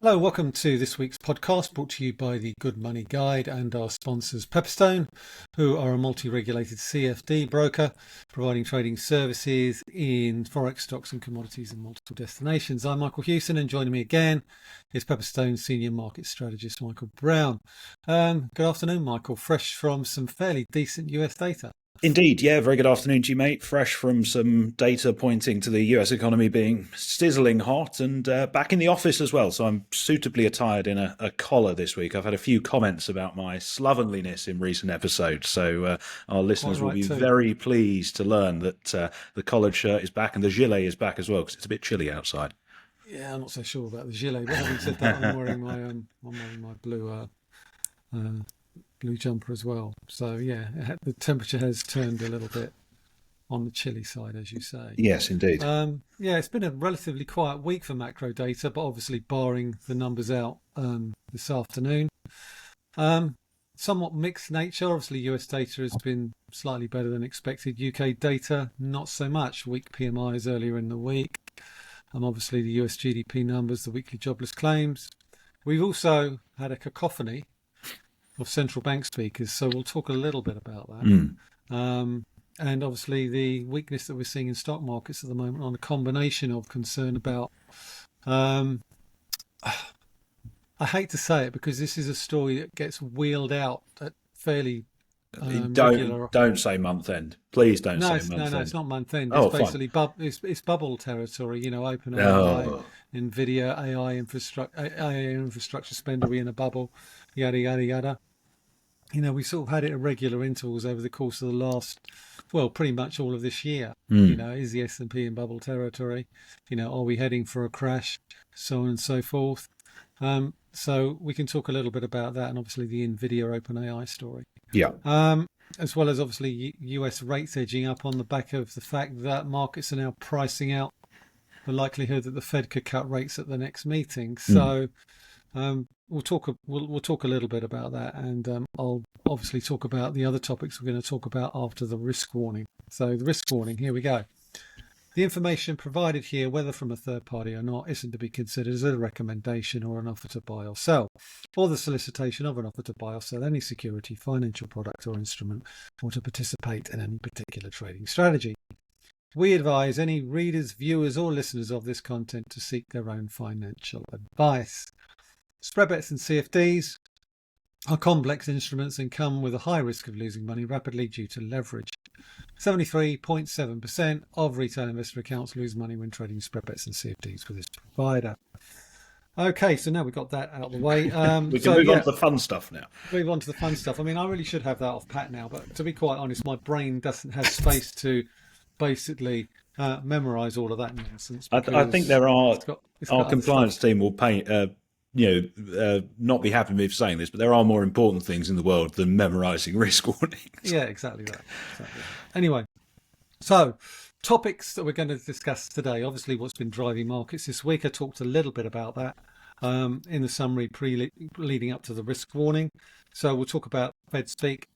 Hello, welcome to this week's podcast brought to you by the Good Money Guide and our sponsors Pepperstone, who are a multi-regulated CFD broker providing trading services in forex, stocks and commodities in multiple destinations. I'm Michael Hewson, and joining me again is Pepperstone Senior Market Strategist Michael Brown. Good afternoon, Michael. Fresh from some fairly decent US data. Indeed, yeah, very good afternoon to you, mate. Fresh from some data pointing to the US economy being sizzling hot and back in the office as well. So I'm suitably attired in a collar this week. I've had a few comments about my slovenliness in recent episodes. So our listeners will be very pleased to learn that the collared shirt is back and the gilet is back as well, because it's a bit chilly outside. Yeah, I'm not so sure about the gilet, but having said that, I'm wearing my blue jumper as well. So yeah, the temperature has turned a little bit on the chilly side, as you say. Yes, indeed. Yeah, it's been a relatively quiet week for macro data, but obviously barring the numbers out this afternoon. Somewhat mixed nature. Obviously, US data has been slightly better than expected. UK data, not so much. Weak PMIs earlier in the week. Obviously, the US GDP numbers, the weekly jobless claims. We've also had a cacophony of central bank speakers, so we'll talk a little bit about that. And obviously the weakness that we're seeing in stock markets at the moment on a combination of concern about I hate to say it because this is a story that gets wheeled out at fairly don't say month end, please. Don't say month end. No, it's not month end. It's basically it's bubble territory. You know, OpenAI, Nvidia, AI infrastructure spend. Are we in a bubble? Yada yada yada. You know, we sort of had it at regular intervals over the course of the last, well, pretty much all of this year. You know, is the S&P in bubble territory? You know, are we heading for a crash? So on and so forth. So we can talk a little bit about that, and obviously the Nvidia OpenAI story. Yeah. As well as obviously US rates edging up on the back of the fact that markets are now pricing out the likelihood that the Fed could cut rates at the next meeting. So we'll talk a little bit about that, and I'll obviously talk about the other topics we're going to talk about after the risk warning. So the risk warning, here we go. The information provided here, whether from a third party or not, isn't to be considered as a recommendation or an offer to buy or sell, or the solicitation of an offer to buy or sell any security, financial product or instrument, or to participate in any particular trading strategy. We advise any readers, viewers or listeners of this content to seek their own financial advice. Spread bets and CFDs are complex instruments and come with a high risk of losing money rapidly due to leverage. 73.7% of retail investor accounts lose money when trading spread bets and CFDs with this provider. Okay, so now we've got that out of the way. We can move on to the fun stuff now. Move on to the fun stuff. I mean, I really should have that off pat now, but to be quite honest, my brain doesn't have space to basically memorize all of that nonsense. I think there are, our compliance team will pay... not be happy with me for saying this, but there are more important things in the world than memorising risk warnings. Yeah, exactly that. Anyway, so topics that we're going to discuss today. Obviously, what's been driving markets this week. I talked a little bit about that in the summary leading up to the risk warning. So we'll talk about Fed speak.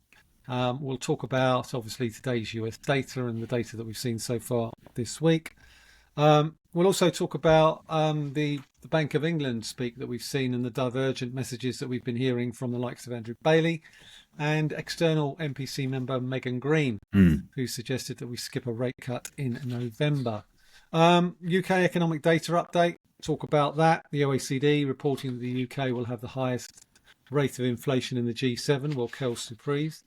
We'll talk about, obviously, today's US data and the data that we've seen so far this week. We'll also talk about the Bank of England speak that we've seen and the divergent messages that we've been hearing from the likes of Andrew Bailey and external MPC member Megan Green, who suggested that we skip a rate cut in November. UK economic data update, talk about that. The OECD reporting that the UK will have the highest rate of inflation in the G7, well, quelle surprise.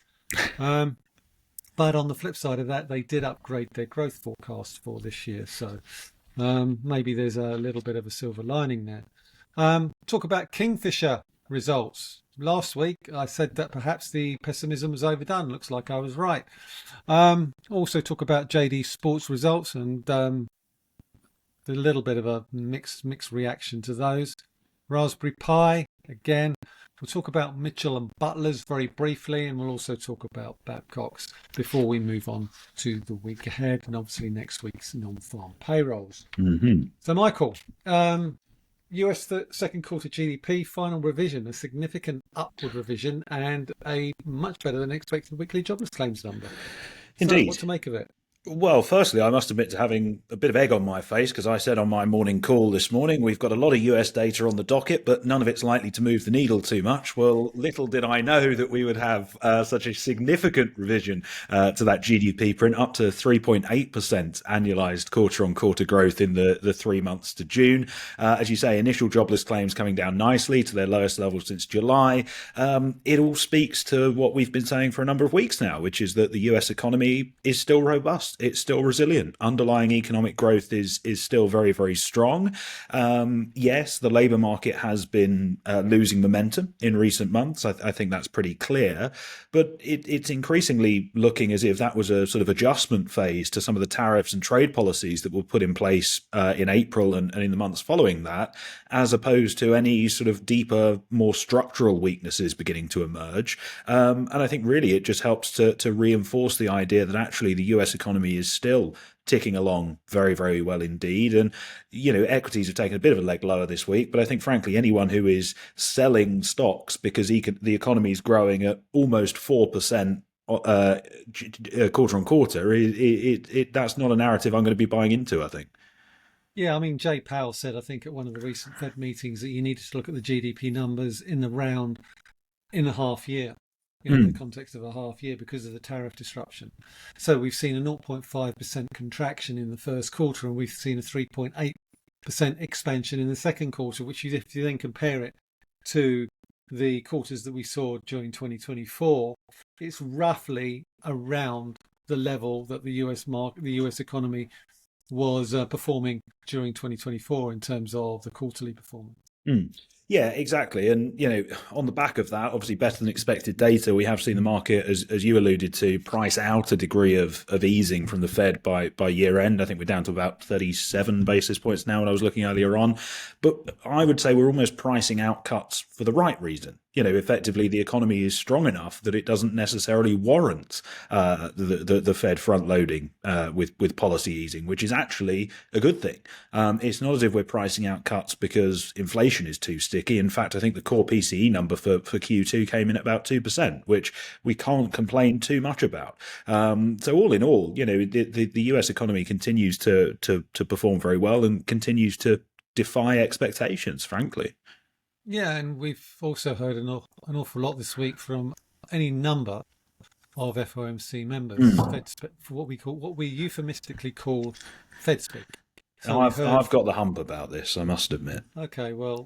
But on the flip side of that, they did upgrade their growth forecast for this year. So maybe there's a little bit of a silver lining there. Talk about Kingfisher results. Last week, I said that perhaps the pessimism was overdone. Looks like I was right. Also talk about JD Sports results and a little bit of a mixed reaction to those. Raspberry Pi, again. We'll talk about Mitchell and Butlers very briefly, and we'll also talk about Babcock's before we move on to the week ahead and obviously next week's non-farm payrolls. So, Michael, US second quarter GDP final revision, a significant upward revision and a much better than expected weekly jobless claims number. Indeed. So what to make of it? Well, firstly, I must admit to having a bit of egg on my face because I said on my morning call this morning, we've got a lot of US data on the docket, but none of it's likely to move the needle too much. Well, little did I know that we would have such a significant revision to that GDP print, up to 3.8% annualized quarter on quarter growth in the 3 months to June. As you say, initial jobless claims coming down nicely to their lowest level since July. It all speaks to what we've been saying for a number of weeks now, which is that the US economy is still robust. It's still resilient. Underlying economic growth is still very, very strong. Yes, the labour market has been losing momentum in recent months. I think that's pretty clear. But it's increasingly looking as if that was a sort of adjustment phase to some of the tariffs and trade policies that were put in place in April and in the months following that, as opposed to any sort of deeper, more structural weaknesses beginning to emerge. And I think really it just helps to reinforce the idea that actually the US economy is still ticking along very, very well indeed. And, equities have taken a bit of a leg lower this week, but I think, frankly, anyone who is selling stocks because the economy is growing at almost 4% quarter on quarter, that's not a narrative I'm going to be buying into, I think. Yeah, I mean, Jay Powell said, I think, at one of the recent Fed meetings that you needed to look at the GDP numbers in the round in a half year, in the context of a half year because of the tariff disruption. So we've seen a 0.5% contraction in the first quarter, and we've seen a 3.8% expansion in the second quarter, which if you then compare it to the quarters that we saw during 2024, it's roughly around the level that the US economy was performing during 2024 in terms of the quarterly performance. Mm. Yeah, exactly. And, on the back of that, obviously better than expected data, we have seen the market, as you alluded to, price out a degree of easing from the Fed by year end. I think we're down to about 37 basis points now when I was looking earlier on. But I would say we're almost pricing out cuts for the right reason. Effectively, the economy is strong enough that it doesn't necessarily warrant the Fed front loading with policy easing, which is actually a good thing. It's not as if we're pricing out cuts because inflation is too sticky. In fact, I think the core PCE number for Q2 came in at about 2%, which we can't complain too much about. So all in all, the US economy continues to perform very well and continues to defy expectations, frankly. Yeah, and we've also heard an awful lot this week from any number of FOMC members, for what we euphemistically call Fed speak. So I've got the hump about this, I must admit. Okay, well,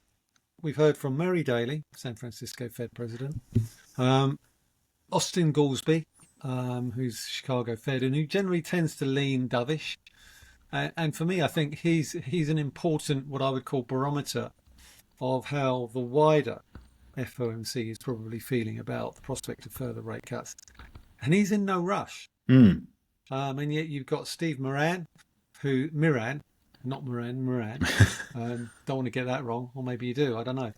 we've heard from Mary Daly, San Francisco Fed president, Austin Goolsbee, who's Chicago Fed, and who generally tends to lean dovish. And for me, I think he's an important, what I would call, barometer of how the wider FOMC is probably feeling about the prospect of further rate cuts. And he's in no rush. And yet you've got Steve Moran, not Moran. Don't want to get that wrong, or maybe you do, I don't know.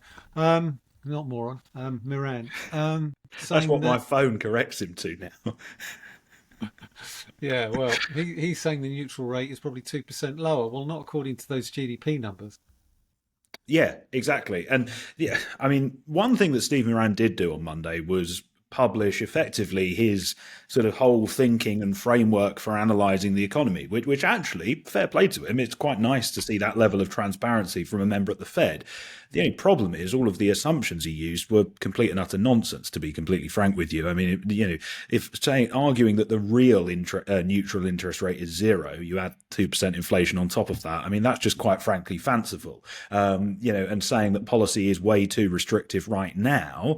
Not moron, Moran. That's what my phone corrects him to now. Yeah, well, he's saying the neutral rate is probably 2% lower. Well, not according to those GDP numbers. Yeah, exactly. And yeah, I mean, one thing that Steve Moran did do on Monday was publish effectively his sort of whole thinking and framework for analysing the economy, which actually, fair play to him, it's quite nice to see that level of transparency from a member at the Fed. The only problem is all of the assumptions he used were complete and utter nonsense, to be completely frank with you. I mean, if arguing that the real neutral interest rate is zero, you add 2% inflation on top of that, I mean, that's just quite frankly fanciful. And saying that policy is way too restrictive right now,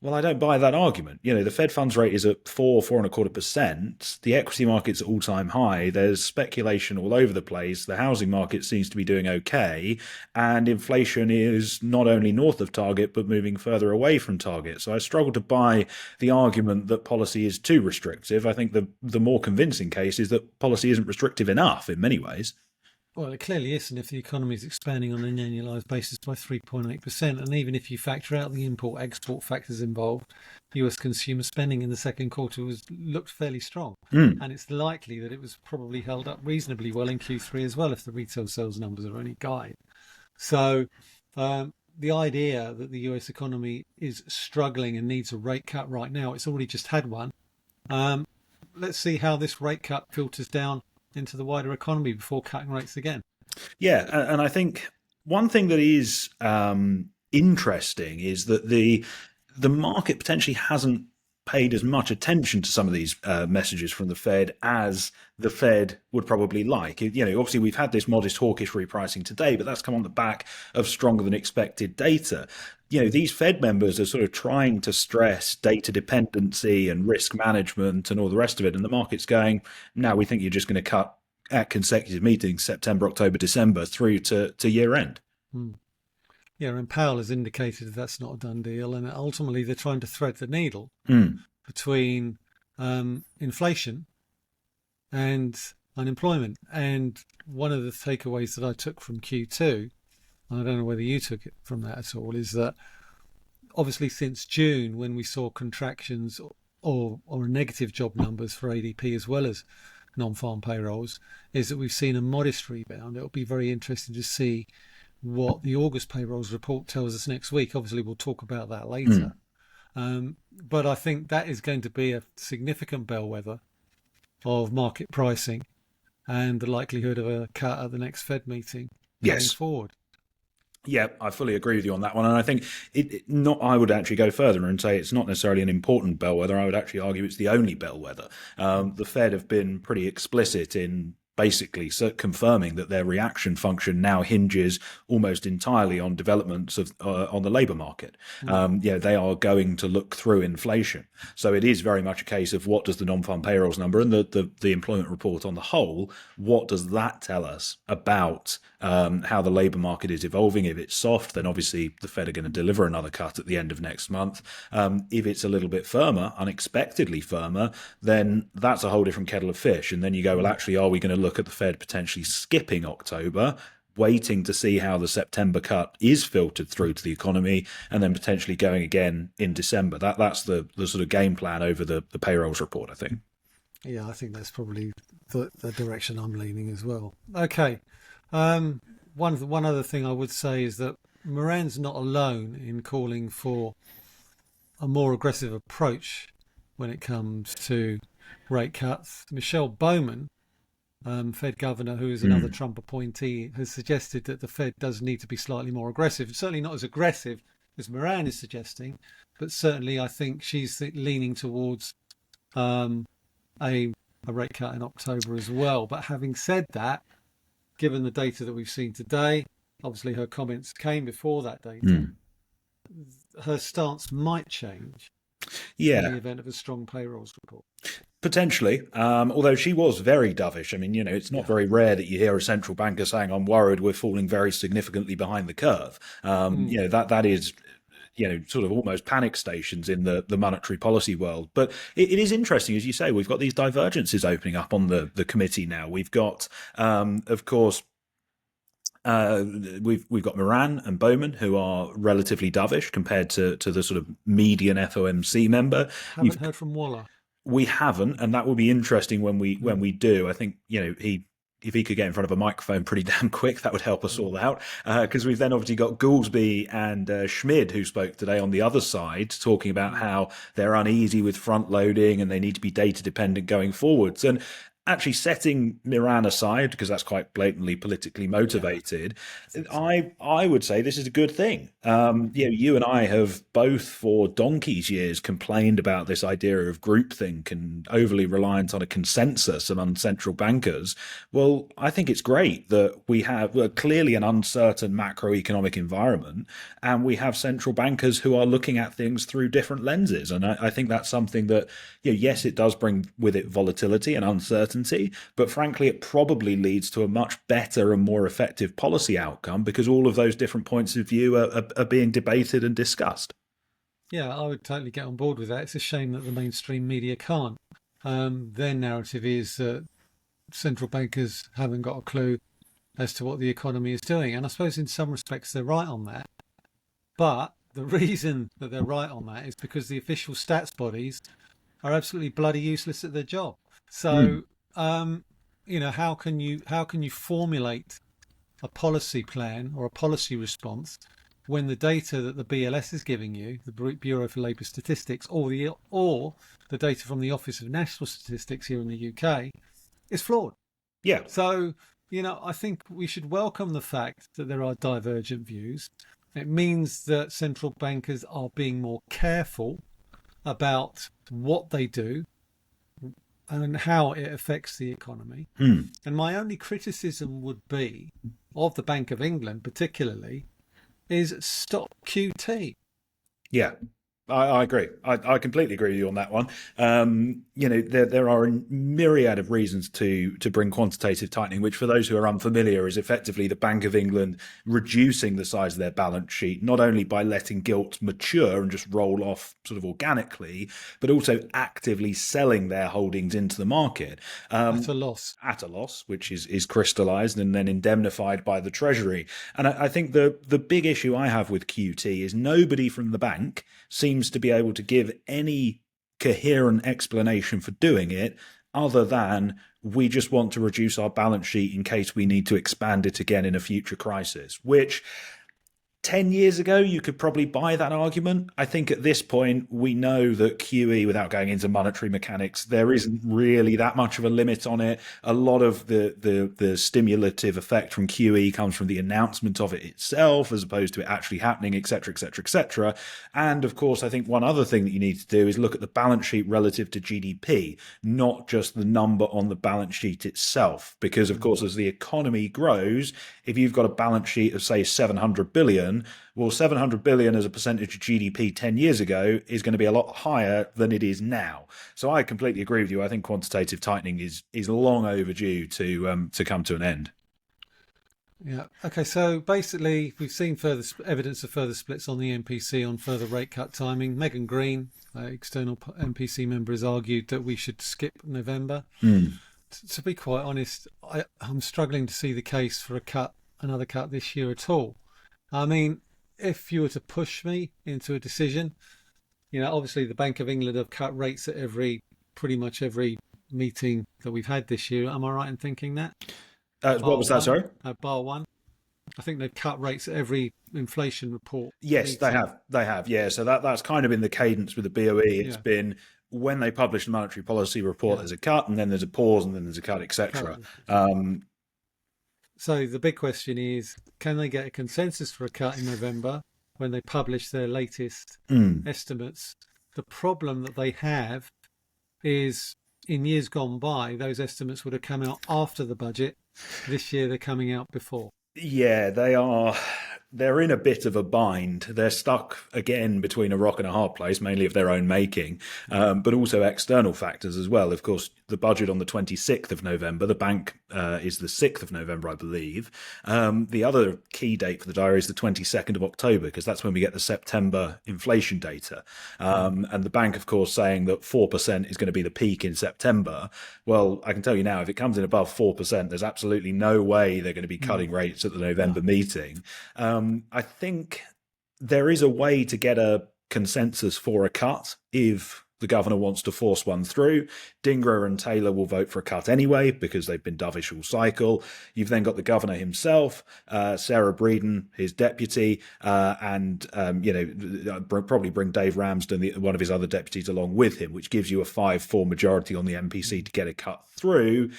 well, I don't buy that argument. The Fed funds rate is at 4.25%. The equity market's at all-time high. There's speculation all over the place. The housing market seems to be doing okay. And inflation is not only north of target, but moving further away from target. So I struggle to buy the argument that policy is too restrictive. I think the more convincing case is that policy isn't restrictive enough in many ways. Well, it clearly isn't if the economy is expanding on an annualised basis by 3.8%. And even if you factor out the import-export factors involved, US consumer spending in the second quarter looked fairly strong. And it's likely that it was probably held up reasonably well in Q3 as well, if the retail sales numbers are any guide. So the idea that the US economy is struggling and needs a rate cut right now, it's already just had one. Let's see how this rate cut filters down into the wider economy before cutting rates again. Yeah, and I think one thing that is interesting is that the market potentially hasn't paid as much attention to some of these messages from the Fed as the Fed would probably like. Obviously we've had this modest hawkish repricing today, but that's come on the back of stronger than expected data. These Fed members are sort of trying to stress data dependency and risk management and all the rest of it, and the market's going, no, we think you're just going to cut at consecutive meetings, September, October, December, through to year end. Yeah, and Powell has indicated that that's not a done deal, and ultimately they're trying to thread the needle between inflation and unemployment. And one of the takeaways that I took from Q2, and I don't know whether you took it from that at all, is that obviously since June, when we saw contractions or negative job numbers for ADP as well as non-farm payrolls, is that we've seen a modest rebound. It'll be very interesting to see what the August payrolls report tells us next week. Obviously, we'll talk about that later. But I think that is going to be a significant bellwether of market pricing and the likelihood of a cut at the next Fed meeting going forward. Yeah, I fully agree with you on that one. And I think I would actually go further and say it's not necessarily an important bellwether. I would actually argue it's the only bellwether. The Fed have been pretty explicit in basically confirming that their reaction function now hinges almost entirely on developments on the labour market. They are going to look through inflation. So it is very much a case of what does the non-farm payrolls number and the employment report on the whole, what does that tell us about how the labour market is evolving? If it's soft, then obviously the Fed are going to deliver another cut at the end of next month. If it's a little bit firmer, unexpectedly firmer, then that's a whole different kettle of fish. And then you go, well, actually, are we going to look at the Fed potentially skipping October, waiting to see how the September cut is filtered through to the economy, and then potentially going again in December? That's the sort of game plan over the payrolls report, I think. Yeah, I think that's probably the direction I'm leaning as well. Okay. One other thing I would say is that Moran's not alone in calling for a more aggressive approach when it comes to rate cuts. Michelle Bowman, Fed governor, who is another Trump appointee, has suggested that the Fed does need to be slightly more aggressive. Certainly not as aggressive as Moran is suggesting, but certainly I think she's leaning towards a rate cut in October as well. But having said that, given the data that we've seen today, obviously her comments came before that data, her stance might change in the event of a strong payrolls report. Potentially, although she was very dovish. I mean, it's not very rare that you hear a central banker saying, I'm worried we're falling very significantly behind the curve. That is, sort of almost panic stations in the monetary policy world. But it is interesting, as you say, we've got these divergences opening up on the committee now. We've got, of course, we've got Moran and Bowman, who are relatively dovish compared to the sort of median FOMC member. Haven't heard from Waller. We haven't, and that will be interesting when we do. I think if he could get in front of a microphone pretty damn quick, that would help us all out. Because we've then obviously got Goolsbee and Schmid, who spoke today on the other side, talking about how they're uneasy with front loading and they need to be data dependent going forwards. And actually setting Moran aside, because that's quite blatantly politically motivated, I would say this is a good thing. You and I have both for donkey's years complained about this idea of groupthink and overly reliant on a consensus among central bankers. Well, I think it's great that we have clearly an uncertain macroeconomic environment, and we have central bankers who are looking at things through different lenses. And I think that's something that, yes, it does bring with it volatility and uncertainty, but frankly, it probably leads to a much better and more effective policy outcome because all of those different points of view are being debated and discussed. Yeah, I would totally get on board with that. It's a shame that the mainstream media can't. Their narrative is that central bankers haven't got a clue as to what the economy is doing. And I suppose in some respects they're right on that. But the reason that they're right on that is because the official stats bodies are absolutely bloody useless at their job. So, how can you formulate a policy plan or a policy response when the data that the BLS is giving you, the Bureau for Labour Statistics, or the data from the Office of National Statistics here in the UK, is flawed? Yeah. So, I think we should welcome the fact that there are divergent views. It means that central bankers are being more careful about what they do and how it affects the economy. And my only criticism would be of the Bank of England, particularly, is stop QT. Yeah. I agree. I completely agree with you on that one. There are a myriad of reasons to bring quantitative tightening, which for those who are unfamiliar is effectively the Bank of England reducing the size of their balance sheet, not only by letting gilt mature and just roll off sort of organically, but also actively selling their holdings into the market. At a loss. At a loss, which is crystallized and then indemnified by the Treasury. And I think the big issue I have with QT is nobody from the bank seems to be able to give any coherent explanation for doing it other than we just want to reduce our balance sheet in case we need to expand it again in a future crisis, which 10 years ago, you could probably buy that argument. I think at this point, we know that QE, without going into monetary mechanics, there isn't really that much of a limit on it. A lot of the stimulative effect from QE comes from the announcement of it itself, as opposed to it actually happening, et cetera, et cetera, et cetera. And of course, I think one other thing that you need to do is look at the balance sheet relative to GDP, not just the number on the balance sheet itself. Because of course, as the economy grows, if you've got a balance sheet of say 700 billion, well, 700 billion as a percentage of GDP 10 years ago is going to be a lot higher than it is now. So I completely agree with you. I think quantitative tightening is long overdue to come to an end. Yeah. Okay. So basically, we've seen further evidence of further splits on the MPC on further rate cut timing. Megan Green, external MPC member, has argued that we should skip November. To be quite honest, I'm struggling to see the case for another cut this year at all. I mean, if you were to push me into a decision, obviously the Bank of England have cut rates at pretty much every meeting that we've had this year. Am I right in thinking that? What was that, sorry? Bar one. I think they've cut rates at every inflation report. Yes, they have. They have, yeah. So that's kind of been the cadence with the BoE. It's been when they publish the monetary policy report, there's a cut, and then there's a pause, and then there's a cut, etc. So the big question is, can they get a consensus for a cut in November when they publish their latest estimates? The problem that they have is in years gone by, those estimates would have come out after the budget. This year, they're coming out before. Yeah, they are. They're in a bit of a bind. They're stuck again between a rock and a hard place, mainly of their own making, but also external factors as well. Of course, the budget on the 26th of November, the bank is the 6th of November, I believe. The other key date for the diary is the 22nd of October, because that's when we get the September inflation data. And the bank, of course, saying that 4% is going to be the peak in September. Well, I can tell you now, if it comes in above 4%, there's absolutely no way they're going to be cutting rates at the November meeting. I think there is a way to get a consensus for a cut if the governor wants to force one through. Dingra and Taylor will vote for a cut anyway because they've been dovish all cycle. You've then got the governor himself, Sarah Breeden, his deputy, and probably bring Dave Ramsden, one of his other deputies, along with him, which gives you a 5-4 majority on the MPC to get a cut through.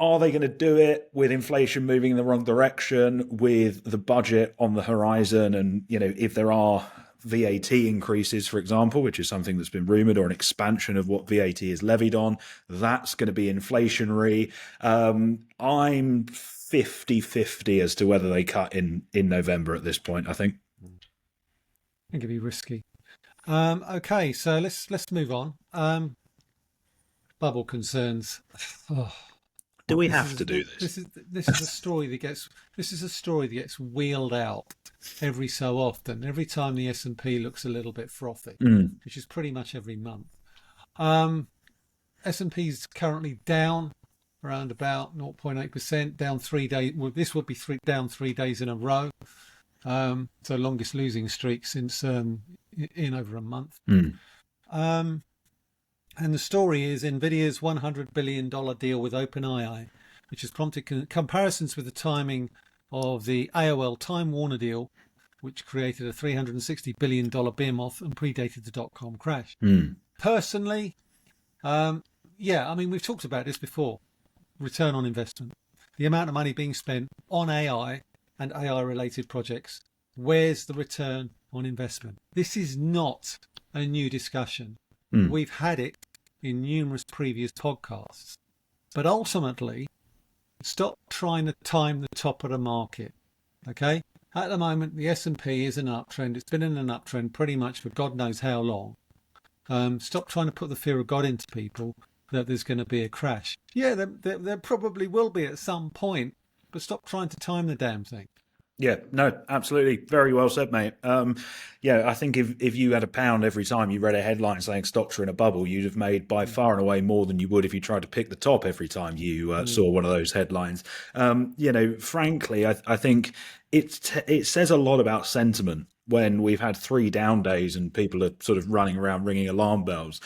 Are they going to do it with inflation moving in the wrong direction, with the budget on the horizon? And, if there are VAT increases, for example, which is something that's been rumoured, or an expansion of what VAT is levied on, that's going to be inflationary. I'm 50-50 as to whether they cut in November at this point, I think. I think it'd be risky. Okay, so let's move on. Bubble concerns. Do we have to do this? This is a story that gets wheeled out every so often. Every time the S&P looks a little bit frothy, which is pretty much every month. S&P's currently down around about 0.8%, down 3 days. Well, this would be down 3 days in a row. So longest losing streak since in over a month. And the story is Nvidia's $100 billion deal with OpenAI, which has prompted comparisons with the timing of the AOL Time Warner deal, which created a $360 billion behemoth and predated the dot-com crash. Personally, we've talked about this before. return on investment, the amount of money being spent on AI and AI related projects. Where's the return on investment? This is not a new discussion. We've had it in numerous previous podcasts. But ultimately, stop trying to time the top of the market. Okay? At the moment, the S&P is an uptrend. It's been in an uptrend pretty much for God knows how long. Stop trying to put the fear of God into people that there's going to be a crash. Yeah, there probably will be at some point, but stop trying to time the damn thing. Yeah, no, absolutely. Very well said, mate. Yeah, I think if you had £1 every time you read a headline saying stocks are in a bubble, you'd have made by far and away more than you would if you tried to pick the top every time you saw one of those headlines. Frankly, I think it says a lot about sentiment when we've had 3 down days and people are sort of running around ringing alarm bells.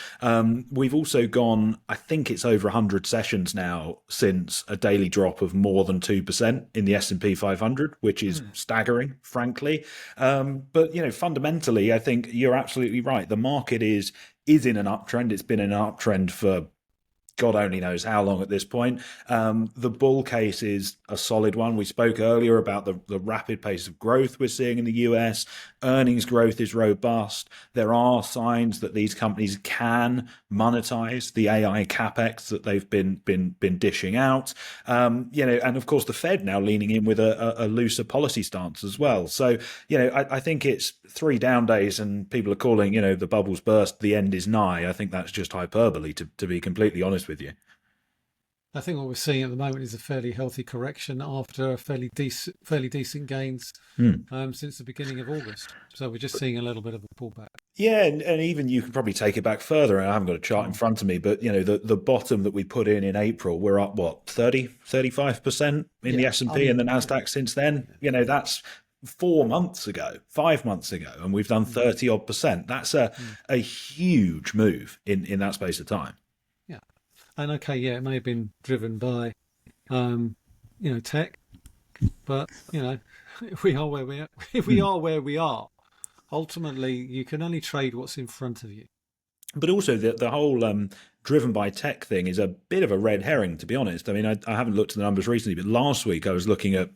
We've also gone, I think it's over 100 sessions now since a daily drop of more than 2% in the S&P 500, which is staggering, frankly. But fundamentally, I think you're absolutely right. The market is in an uptrend. It's been in an uptrend for God only knows how long at this point. The bull case is a solid one. We spoke earlier about the rapid pace of growth we're seeing in the US. Earnings growth is robust. There are signs that these companies can monetize the AI capex that they've been dishing out. And of course the Fed now leaning in with a looser policy stance as well. So I think it's 3 down days and people are calling the bubble's burst, the end is nigh. I think that's just hyperbole, to be completely honest with you. I think what we're seeing at the moment is a fairly healthy correction after fairly decent gains since the beginning of August. So we're just seeing a little bit of a pullback. Yeah, and even you can probably take it back further. I haven't got a chart in front of me, but the bottom that we put in April, we're up 35% in the S&P and the Nasdaq since then. That's 4 months ago, 5 months ago, and we've done 30 odd percent. That's a huge move in that space of time. Yeah. And okay, yeah, it may have been driven by tech, but if we are where we are, ultimately you can only trade what's in front of you. But also the whole driven by tech thing is a bit of a red herring, to be honest. I mean, I haven't looked at the numbers recently, but last week I was looking at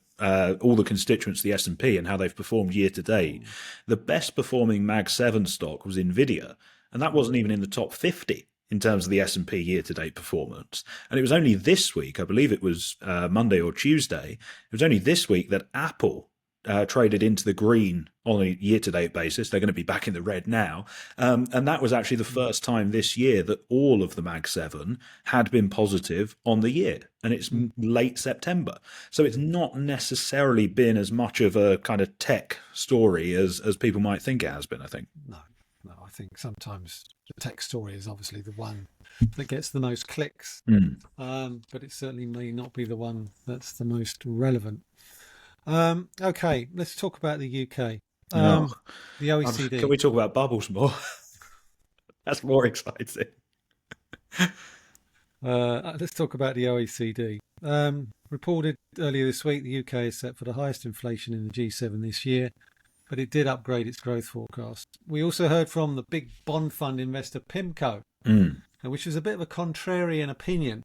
all the constituents of the S&P and how they've performed year to date. The best performing Mag 7 stock was Nvidia, and that wasn't even in the top 50 in terms of the S&P year to date performance. And it was only this week, I believe it was Monday or Tuesday, it was only this week that Apple traded into the green on a year-to-date basis. They're going to be back in the red now. And that was actually the first time this year that all of the Mag 7 had been positive on the year. And it's late September. So it's not necessarily been as much of a kind of tech story as people might think it has been, I think. No, I think sometimes the tech story is obviously the one that gets the most clicks. But it certainly may not be the one that's the most relevant. Okay, let's talk about the UK. The OECD. Can we talk about bubbles more? That's more exciting. Let's talk about the OECD. Reported earlier this week, the UK is set for the highest inflation in the G7 this year, but it did upgrade its growth forecast. We also heard from the big bond fund investor PIMCO, which was a bit of a contrarian opinion.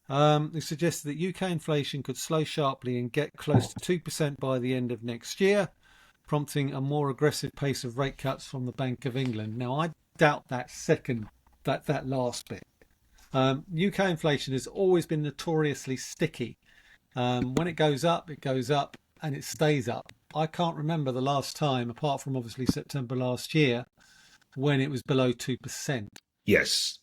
Who suggested that UK inflation could slow sharply and get close to 2% by the end of next year, prompting a more aggressive pace of rate cuts from the Bank of England. Now, I doubt that last bit. UK inflation has always been notoriously sticky. When it goes up, and it stays up. I can't remember the last time, apart from obviously September last year, when it was below 2%. Yes.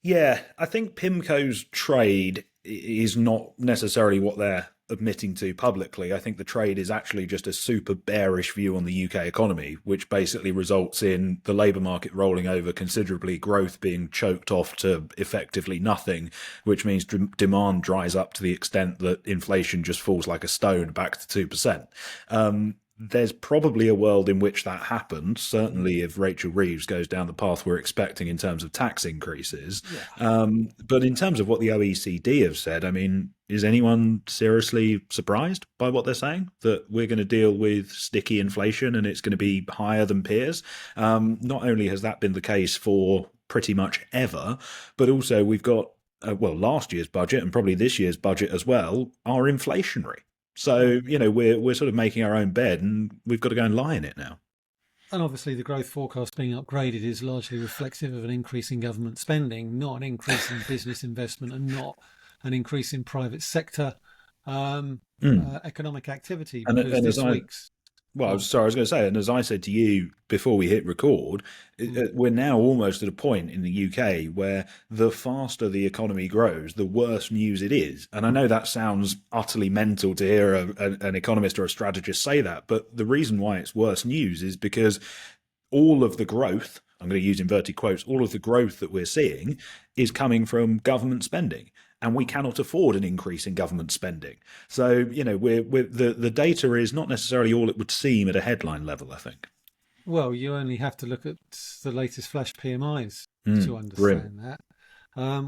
Yeah, I think PIMCO's trade is not necessarily what they're admitting to publicly. I think the trade is actually just a super bearish view on the UK economy, which basically results in the labour market rolling over considerably, growth being choked off to effectively nothing, which means demand dries up to the extent that inflation just falls like a stone back to 2%. There's probably a world in which that happens, certainly if Rachel Reeves goes down the path we're expecting in terms of tax increases. Yeah. But in terms of what the OECD have said, I mean, is anyone seriously surprised by what they're saying? That we're going to deal with sticky inflation and it's going to be higher than peers? Not only has that been the case for pretty much ever, but also we've got last year's budget and probably this year's budget as well are inflationary. So, we're sort of making our own bed and we've got to go and lie in it now. And obviously the growth forecast being upgraded is largely reflective of an increase in government spending, not an increase in business investment and not an increase in private sector economic activity. Because And this week's... Well, I was going to say, and as I said to you before we hit record, we're now almost at a point in the UK where the faster the economy grows, the worse news it is. And I know that sounds utterly mental to hear an economist or a strategist say that, but the reason why it's worse news is because all of the growth, I'm going to use inverted quotes, all of the growth that we're seeing is coming from government spending. And we cannot afford an increase in government spending. So, the data is not necessarily all it would seem at a headline level, I think. Well, you only have to look at the latest flash PMIs to understand that.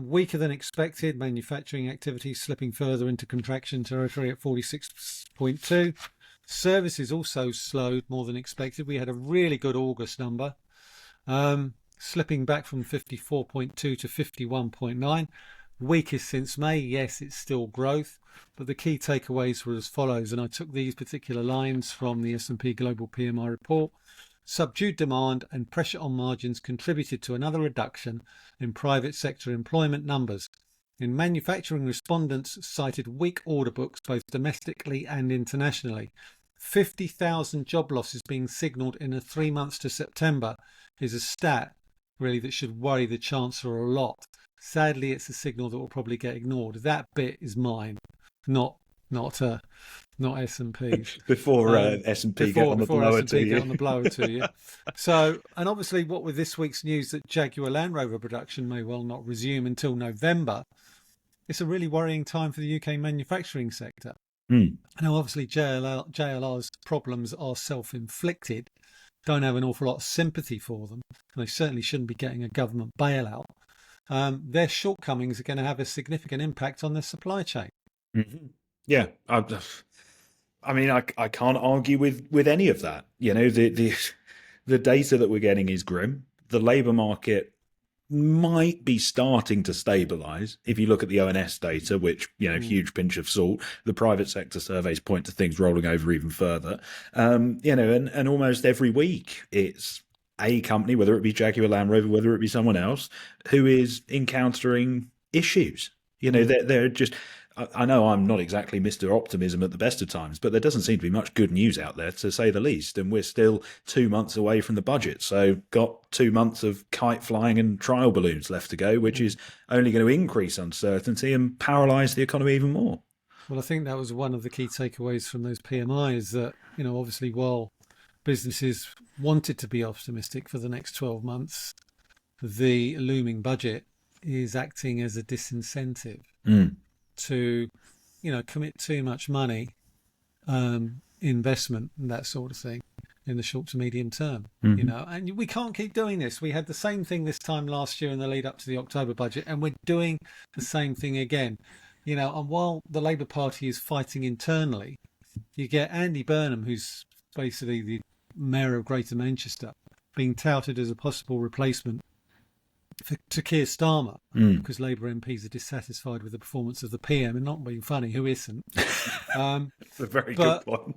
Weaker than expected, manufacturing activity slipping further into contraction territory at 46.2. Services also slowed more than expected. We had a really good August number, slipping back from 54.2 to 51.9. Weakest since May. Yes, it's still growth, but the key takeaways were as follows, and I took these particular lines from the S&P Global PMI report. Subdued demand and pressure on margins contributed to another reduction in private sector employment numbers. In manufacturing, respondents cited weak order books both domestically and internationally. 50,000 job losses being signalled in the 3 months to September is a stat really that should worry the Chancellor a lot. Sadly, it's a signal that will probably get ignored. That bit is mine, not S&P's. Before S&P get on the blower to you. So, and obviously what with this week's news that Jaguar Land Rover production may well not resume until November, it's a really worrying time for the UK manufacturing sector. Now, obviously JLR's problems are self-inflicted. Don't have an awful lot of sympathy for them. And they certainly shouldn't be getting a government bailout. Their shortcomings are going to have a significant impact on their supply chain. Mm-hmm. Yeah, I mean, I can't argue with any of that. The data that we're getting is grim. The labour market might be starting to stabilise. If you look at the ONS data, which, huge pinch of salt, the private sector surveys point to things rolling over even further. And almost every week it's a company, whether it be Jaguar Land Rover, whether it be someone else, who is encountering issues. They're just... I know I'm not exactly Mr. Optimism at the best of times, but there doesn't seem to be much good news out there, to say the least. And we're still 2 months away from the budget. So got 2 months of kite flying and trial balloons left to go, which is only going to increase uncertainty and paralyse the economy even more. Well, I think that was one of the key takeaways from those PMIs that, obviously while businesses wanted to be optimistic for the next 12 months, the looming budget is acting as a disincentive to, commit too much money, investment and that sort of thing in the short to medium term, and we can't keep doing this. We had the same thing this time last year in the lead up to the October budget, and we're doing the same thing again, and while the Labour Party is fighting internally, you get Andy Burnham, who's basically the Mayor of Greater Manchester, being touted as a possible replacement to Keir Starmer because Labour MPs are dissatisfied with the performance of the PM, and not being funny, who isn't? It's a very good point.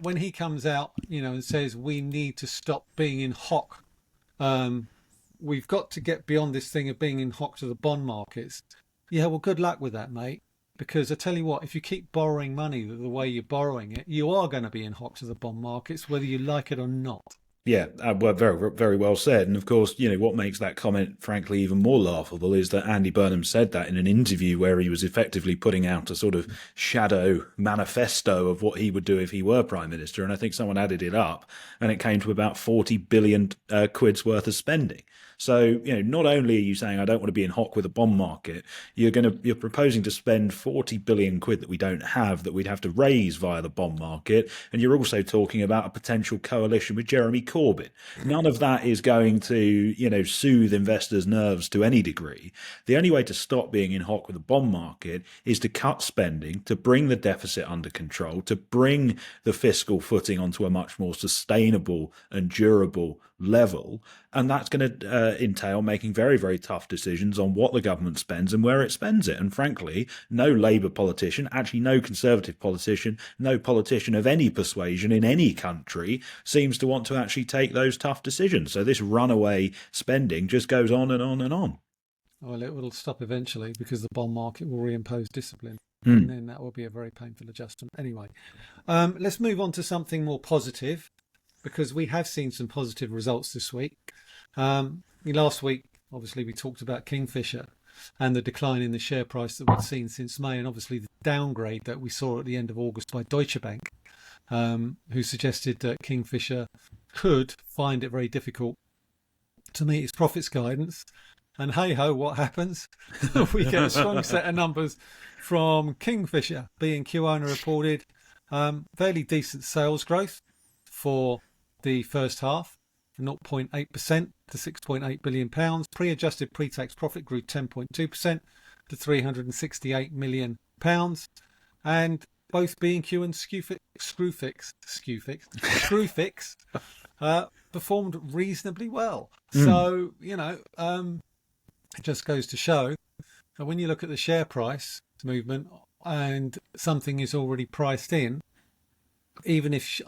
When he comes out, and says we need to stop being in hock, we've got to get beyond this thing of being in hock to the bond markets. Yeah, well, good luck with that, mate. Because I tell you what, if you keep borrowing money the way you're borrowing it, you are going to be in hock to the bond markets, whether you like it or not. Yeah, well, very, very well said. And of course, what makes that comment, frankly, even more laughable is that Andy Burnham said that in an interview where he was effectively putting out a sort of shadow manifesto of what he would do if he were Prime Minister. And I think someone added it up and it came to about 40 billion quid's worth of spending. So, not only are you saying I don't want to be in hock with the bond market, you're proposing to spend 40 billion quid that we don't have, that we'd have to raise via the bond market. And you're also talking about a potential coalition with Jeremy Corbyn Corbyn. None of that is going to, soothe investors' nerves to any degree. The only way to stop being in hock with the bond market is to cut spending, to bring the deficit under control, to bring the fiscal footing onto a much more sustainable and durable level. And that's going to entail making very, very tough decisions on what the government spends and where it spends it. And frankly, no Labour politician, actually no Conservative politician, no politician of any persuasion in any country seems to want to actually take those tough decisions. So this runaway spending just goes on and on and on. Well, it will stop eventually because the bond market will reimpose discipline. And then that will be a very painful adjustment. Anyway, let's move on to something more positive, because we have seen some positive results this week. Last week, obviously, we talked about Kingfisher and the decline in the share price that we've seen since May, and obviously the downgrade that we saw at the end of August by Deutsche Bank, who suggested that Kingfisher could find it very difficult to meet its profits guidance. And hey-ho, what happens? We get a strong set of numbers from Kingfisher. B&Q owner reported fairly decent sales growth for the first half, 0.8% to £6.8 billion. Pre-adjusted pre-tax profit grew 10.2% to £368 million. And both B&Q and Screwfix performed reasonably well. So, it just goes to show that when you look at the share price movement and something is already priced in, even if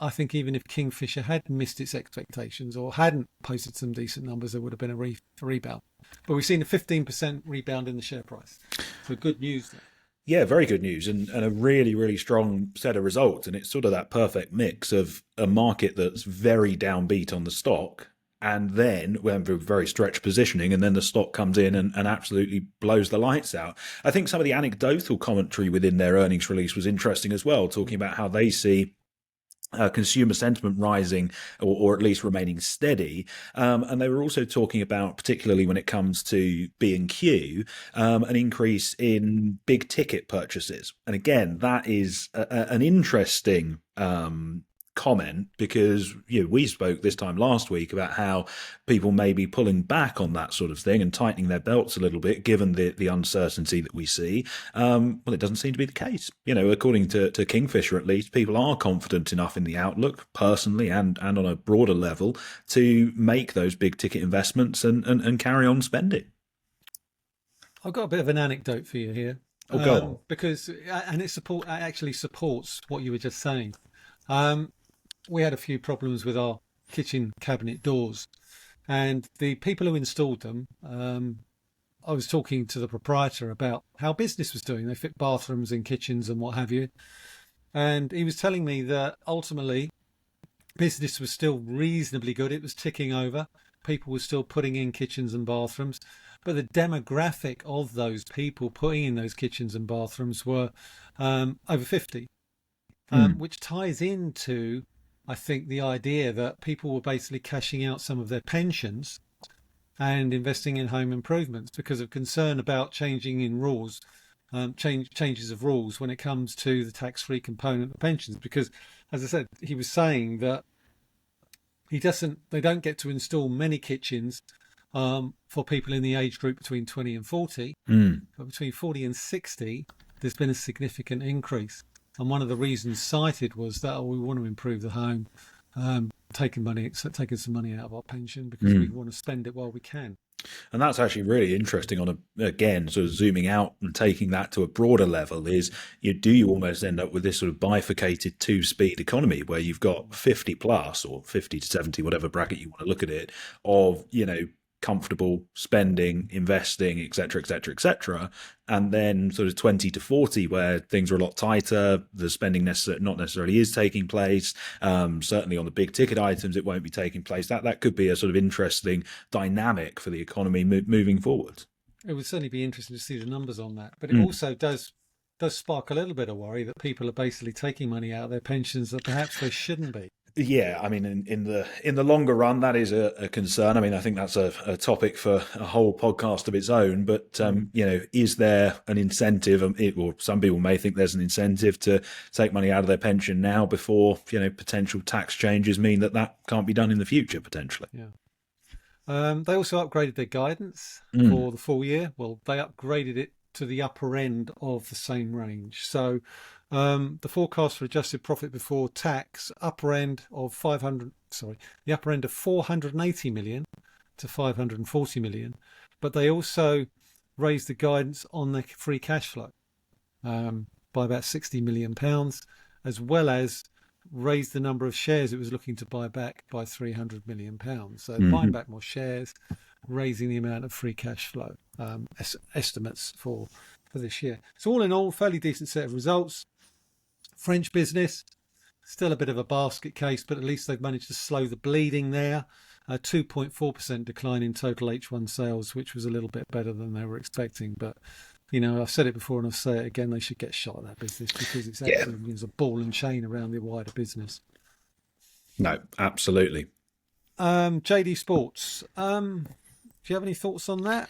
Kingfisher had missed its expectations or hadn't posted some decent numbers, there would have been a rebound. But we've seen a 15% rebound in the share price. So good news there. Yeah, very good news, and a really, really strong set of results. And it's sort of that perfect mix of a market that's very downbeat on the stock, and then we have a very stretched positioning, and then the stock comes in and absolutely blows the lights out. I think some of the anecdotal commentary within their earnings release was interesting as well, talking about how they see consumer sentiment rising or at least remaining steady. And they were also talking about, particularly when it comes to B&Q, an increase in big ticket purchases. And again, that is an interesting comment, because we spoke this time last week about how people may be pulling back on that sort of thing and tightening their belts a little bit given the uncertainty that we see. Well, it doesn't seem to be the case. According to Kingfisher, at least, people are confident enough in the outlook personally and on a broader level to make those big ticket investments and carry on spending. I've got a bit of an anecdote for you here. Oh, go on. Because it actually supports what you were just saying. We had a few problems with our kitchen cabinet doors, and the people who installed them, I was talking to the proprietor about how business was doing. They fit bathrooms in kitchens and what have you. And he was telling me that ultimately business was still reasonably good. It was ticking over. People were still putting in kitchens and bathrooms. But the demographic of those people putting in those kitchens and bathrooms were over 50, which ties into, I think, the idea that people were basically cashing out some of their pensions and investing in home improvements because of concern about changing in rules, changes of rules when it comes to the tax-free component of pensions. Because, as I said, he was saying that they don't get to install many kitchens for people in the age group between 20 and 40, but between 40 and 60, there's been a significant increase. And one of the reasons cited was that we want to improve the home, taking some money out of our pension because we want to spend it while we can. And that's actually really interesting again, sort of zooming out and taking that to a broader level is you almost end up with this sort of bifurcated two-speed economy where you've got 50 plus or 50 to 70, whatever bracket you want to look at it, of, comfortable spending, investing, et cetera, and then sort of 20 to 40 where things are a lot tighter, the spending not necessarily is taking place, certainly on the big ticket items it won't be taking place. That could be a sort of interesting dynamic for the economy moving forward. It would certainly be interesting to see the numbers on that, but it also does spark a little bit of worry that people are basically taking money out of their pensions that perhaps they shouldn't be. Yeah, I mean, in the longer run, that is a concern. I mean, I think that's a topic for a whole podcast of its own. But is there an incentive? Or some people may think there's an incentive to take money out of their pension now before potential tax changes mean that can't be done in the future potentially. Yeah. They also upgraded their guidance for the full year. Well, they upgraded it to the upper end of the same range. So the forecast for adjusted profit before tax, the upper end of 480 million to 540 million. But they also raised the guidance on their free cash flow by about 60 million pounds, as well as raised the number of shares it was looking to buy back by 300 million pounds. So buying back more shares, raising the amount of free cash flow estimates for this year. So all in all, fairly decent set of results. French business, still a bit of a basket case, but at least they've managed to slow the bleeding there. A 2.4% decline in total H1 sales, which was a little bit better than they were expecting. But, I've said it before and I'll say it again, they should get shot at that business because it's actually there's a ball and chain around the wider business. No, absolutely. JD Sports. Do you have any thoughts on that?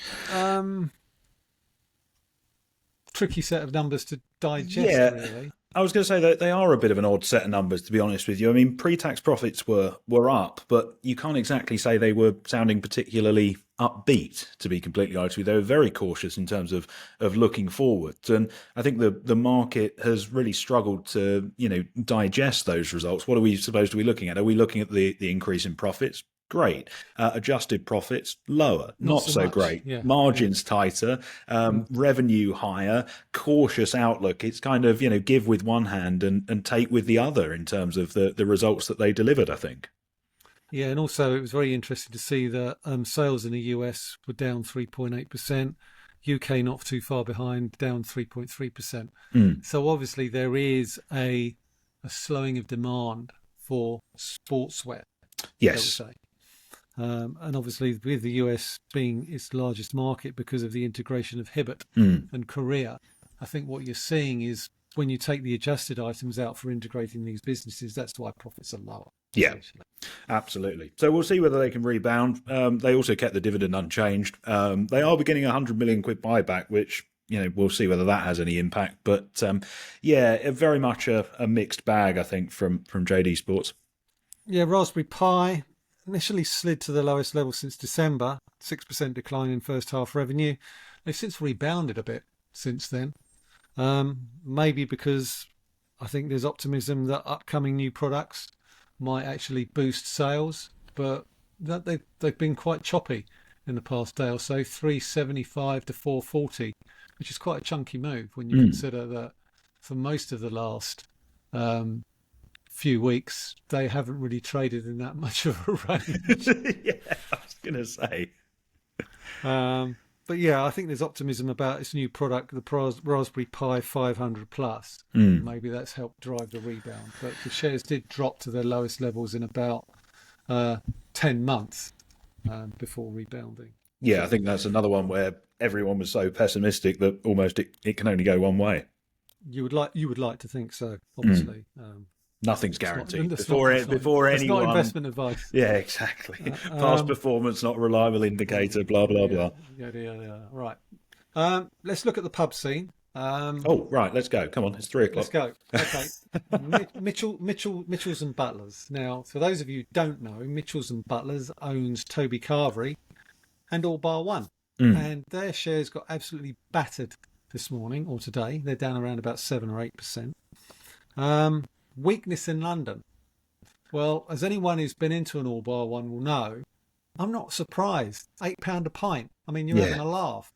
Tricky set of numbers to digest, really. I was going to say that they are a bit of an odd set of numbers, to be honest with you. I mean, pre-tax profits were up, but you can't exactly say they were sounding particularly upbeat, to be completely honest with you. They were very cautious in terms of looking forward. And I think the market has really struggled to, digest those results. What are we supposed to be looking at? Are we looking at the increase in profits? Great. Adjusted profits lower, not so great. Yeah. Margins tighter, revenue higher, cautious outlook. It's kind of give with one hand and take with the other in terms of the results that they delivered, I think. Yeah, and also it was very interesting to see that sales in the US were down 3.8%, UK not too far behind, down 3.3%. So obviously there is a slowing of demand for sportswear. Yes. And obviously with the US being its largest market because of the integration of Hibbett and Korea, I think what you're seeing is when you take the adjusted items out for integrating these businesses, that's why profits are lower. Yeah, absolutely. So we'll see whether they can rebound. They also kept the dividend unchanged. They are beginning a £100 million buyback, which we'll see whether that has any impact. But very much a mixed bag, I think, from JD Sports. Yeah, Raspberry Pi initially slid to the lowest level since December, 6% decline in first half revenue. They've since rebounded a bit since then. Maybe because I think there's optimism that upcoming new products might actually boost sales, but that they've been quite choppy in the past day or so, 375 to 440, which is quite a chunky move when you consider that for most of the last few weeks they haven't really traded in that much of a range. Yeah, I was going to say. But yeah, I think there's optimism about its new product, the Raspberry Pi 500 Plus. Maybe that's helped drive the rebound. But the shares did drop to their lowest levels in about 10 months before rebounding. Yeah, I think that's another one where everyone was so pessimistic that almost it can only go one way. You would like to think so, obviously. Nothing's guaranteed before anyone. It's not investment advice. Yeah, exactly. Past performance not a reliable indicator. Blah blah blah. Yeah. Right. Let's look at the pub scene. Right. Let's go. Come on. It's 3:00. Let's go. Okay. Mitchells and Butlers. Now, for those of you who don't know, Mitchells and Butlers owns Toby Carvery and All Bar One, and their shares got absolutely battered this morning or today. They're down around about 7 or 8%. Weakness in London. Well, as anyone who's been into an All Bar One will know, I'm not surprised. £8 a pint. I mean, you're having a laugh.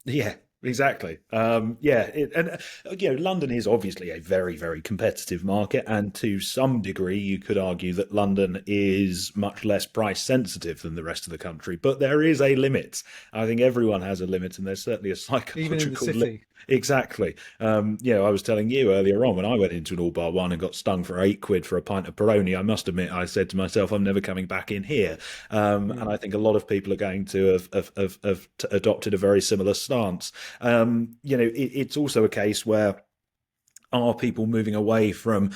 Yeah, exactly. London is obviously a very, very competitive market, and to some degree, you could argue that London is much less price sensitive than the rest of the country. But there is a limit. I think everyone has a limit, and there's certainly a psychological limit. Exactly. I was telling you earlier on when I went into an All Bar One and got stung for £8 for a pint of Peroni. I must admit, I said to myself, "I'm never coming back in here." And I think a lot of people are going to have adopted a very similar stance. It's also a case where are people moving away from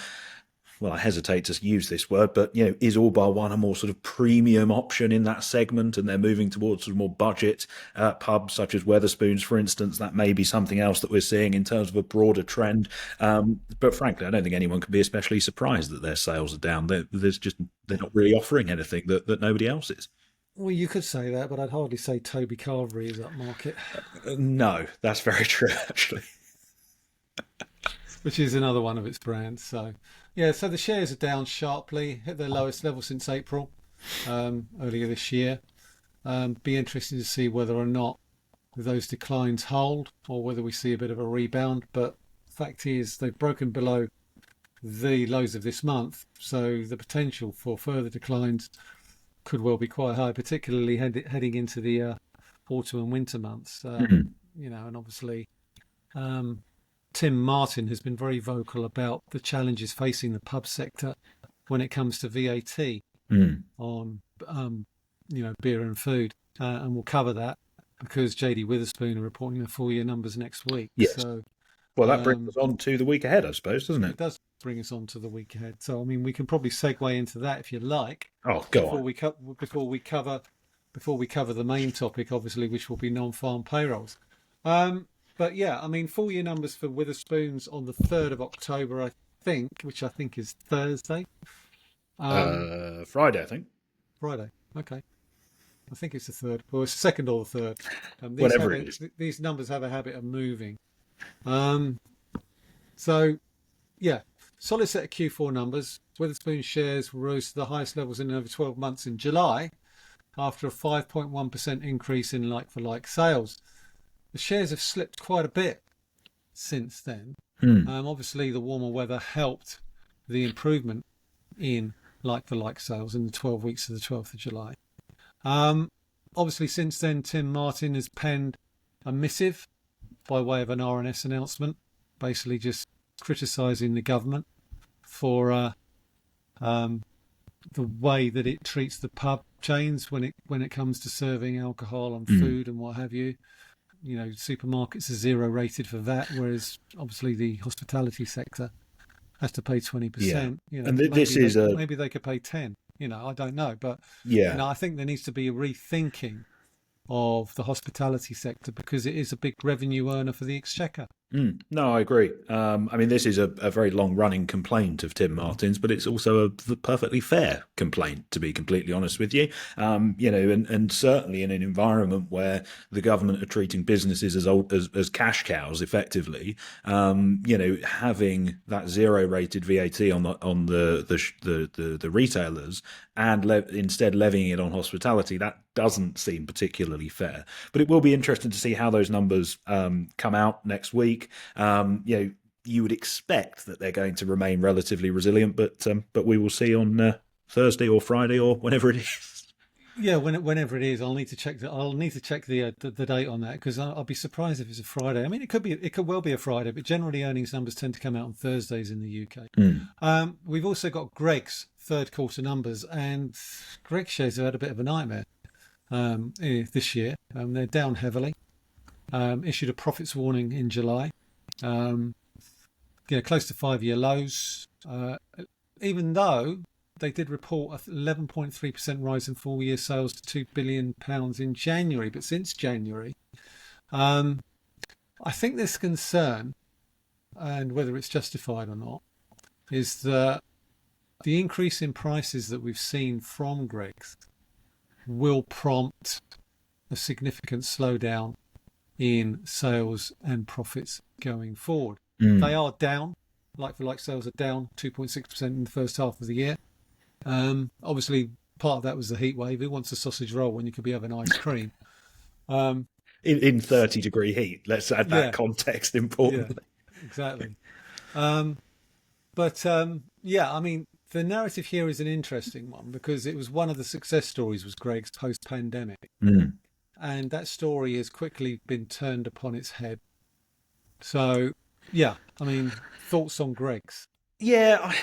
well, I hesitate to use this word, but is All Bar One a more sort of premium option in that segment, and they're moving towards sort of more budget pubs such as Wetherspoons, for instance? That may be something else that we're seeing in terms of a broader trend. But frankly, I don't think anyone can be especially surprised that their sales are down. They're not really offering anything that nobody else is. Well, you could say that, but I'd hardly say Toby Carvery is upmarket. No, that's very true, actually. Which is another one of its brands. So, yeah, so the shares are down sharply, hit their lowest level since April, earlier this year. Be interesting to see whether or not those declines hold or whether we see a bit of a rebound. But the fact is they've broken below the lows of this month. So the potential for further declines could well be quite high, particularly heading into the autumn and winter months. And obviously Tim Martin has been very vocal about the challenges facing the pub sector when it comes to VAT on beer and food, and we'll cover that because JD Wetherspoon are reporting their full year numbers next week. Yes. So, well, that brings us on to the week ahead, I suppose, doesn't it? It does bring us on to the week ahead. So, I mean, we can probably segue into that if you like. Oh, go before on. Before we cover the main topic, obviously, which will be non-farm payrolls. But yeah, I mean, full year numbers for Wetherspoons on the 3rd of October, which I think is Thursday. Friday, I think. Friday. Okay. I think it's the 3rd. Well, it's the 2nd or the 3rd. Whatever it is. These numbers have a habit of moving. So, yeah, solid set of Q4 numbers. Wetherspoon shares rose to the highest levels in over 12 months in July after a 5.1% increase in like-for-like sales. The shares have slipped quite a bit since then. Obviously, the warmer weather helped the improvement in like-for-like sales in the 12 weeks to the 12th of July. Obviously, since then, Tim Martin has penned a missive by way of an RNS announcement, basically just criticising the government for the way that it treats the pub chains when it comes to serving alcohol and food and what have you. Supermarkets are 0 rated for that, whereas obviously the hospitality sector has to pay 20%. Yeah. And maybe they could pay 10. I don't know, but yeah, I think there needs to be a rethinking of the hospitality sector because it is a big revenue earner for the exchequer. No, I agree. I mean, this is a very long-running complaint of Tim Martin's, but it's also a perfectly fair complaint, to be completely honest with you. And certainly in an environment where the government are treating businesses as cash cows, effectively, having that 0 rated VAT on the retailers and instead levying it on hospitality, that doesn't seem particularly fair. But it will be interesting to see how those numbers come out next week. You would expect that they're going to remain relatively resilient, but we will see on Thursday or Friday or whenever it is. Yeah, whenever it is, I'll need to check the date on that because I'll be surprised if it's a Friday. I mean, it could well be a Friday, but generally earnings numbers tend to come out on Thursdays in the UK. We've also got Greg's third quarter numbers, and Greg shares have had a bit of a nightmare this year. They're down heavily. Issued a profits warning in July. Close to 5-year lows. Even though they did report a 11.3% rise in full year sales to £2 billion in January, but since January, I think this concern, and whether it's justified or not, is that the increase in prices that we've seen from Greggs will prompt a significant slowdown in sales and profits going forward. They are down. Like-for-like sales are down 2.6% in the first half of the year. Obviously, part of that was the heat wave. Who wants a sausage roll when you could be having ice cream? In 30-degree heat. Let's add that context importantly. Yeah, exactly. I mean, the narrative here is an interesting one because it was one of the success stories was Greggs post-pandemic. And that story has quickly been turned upon its head. So, yeah, I mean, thoughts on Greggs? Yeah,